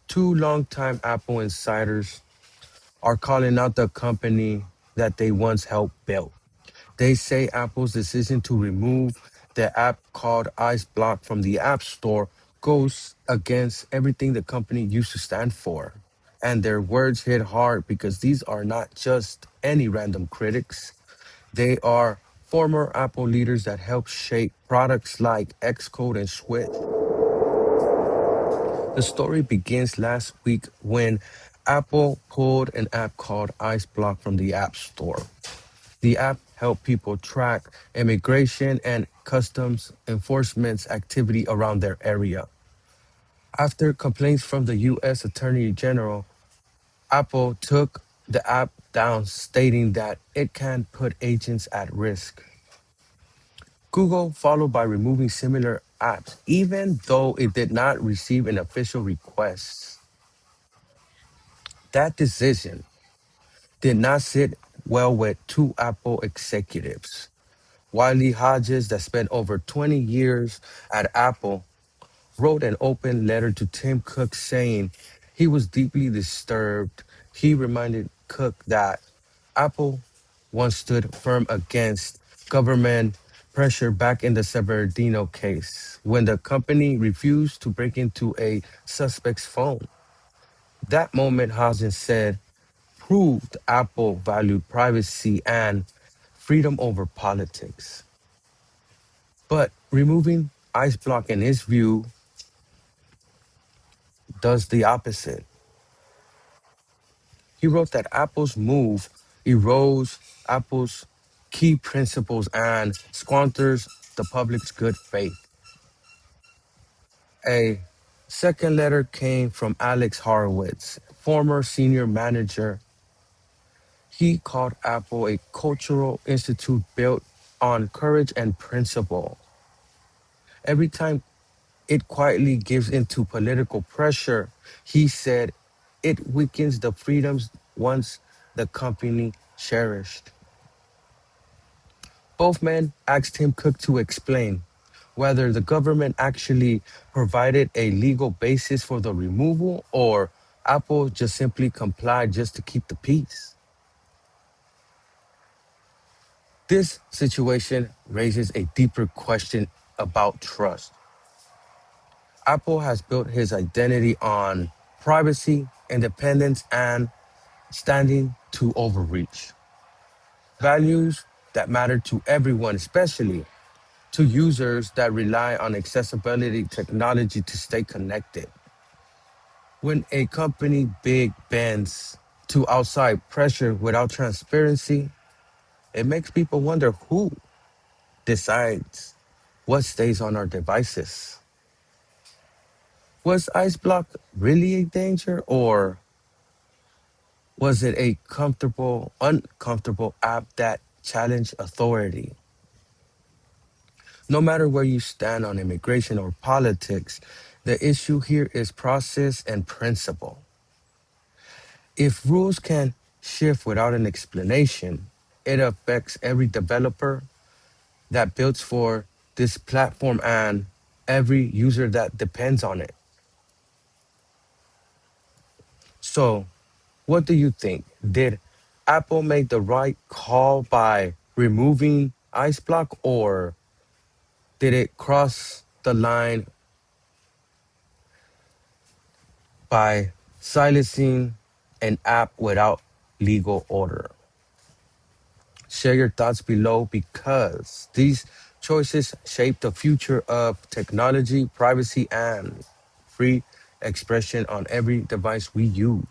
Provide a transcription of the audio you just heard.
Two longtime Apple insiders are calling out the company that they once helped build. They say Apple's decision to remove the app called ICEBlock from the App Store goes against everything the company used to stand for. And their words hit hard because these are not just any random critics. They are former Apple leaders that helped shape products like Xcode and Swift. The story begins last week when Apple pulled an app called IceBlock from the App Store. The app helped people track immigration and customs enforcement's activity around their area. After complaints from the US Attorney General, Apple took the app down, stating that it can put agents at risk. Google followed by removing similar apps, even though it did not receive an official request. That decision did not sit well with two Apple executives. Wiley Hodges, that spent over 20 years at Apple, wrote an open letter to Tim Cook saying he was deeply disturbed. He reminded Cook that Apple once stood firm against government pressure back in the Severdino case when the company refused to break into a suspect's phone. That moment, Hodges said, proved Apple valued privacy and freedom over politics. But removing IceBlock, in his view, does the opposite. He wrote that Apple's move erodes Apple's key principles and squanders the public's good faith. A second letter came from Alex Horowitz, former senior manager. He called Apple a cultural institute built on courage and principle. Every time it quietly gives into political pressure, he said it weakens the freedoms once the company cherished. Both men asked Tim Cook to explain whether the government actually provided a legal basis for the removal or Apple just simply complied just to keep the peace. This situation raises a deeper question about trust. Apple has built his identity on privacy, independence, and standing to overreach. Values that matter to everyone, especially to users that rely on accessibility technology to stay connected. When a company big bends to outside pressure without transparency, it makes people wonder who decides what stays on our devices. Was IceBlock really a danger, or was it a uncomfortable app that challenged authority? No matter where you stand on immigration or politics, the issue here is process and principle. If rules can shift without an explanation, it affects every developer that builds for this platform and every user that depends on it. So, what do you think? Did Apple make the right call by removing IceBlock, or did it cross the line by silencing an app without legal order? Share your thoughts below because these choices shape the future of technology, privacy, and free expression on every device we use.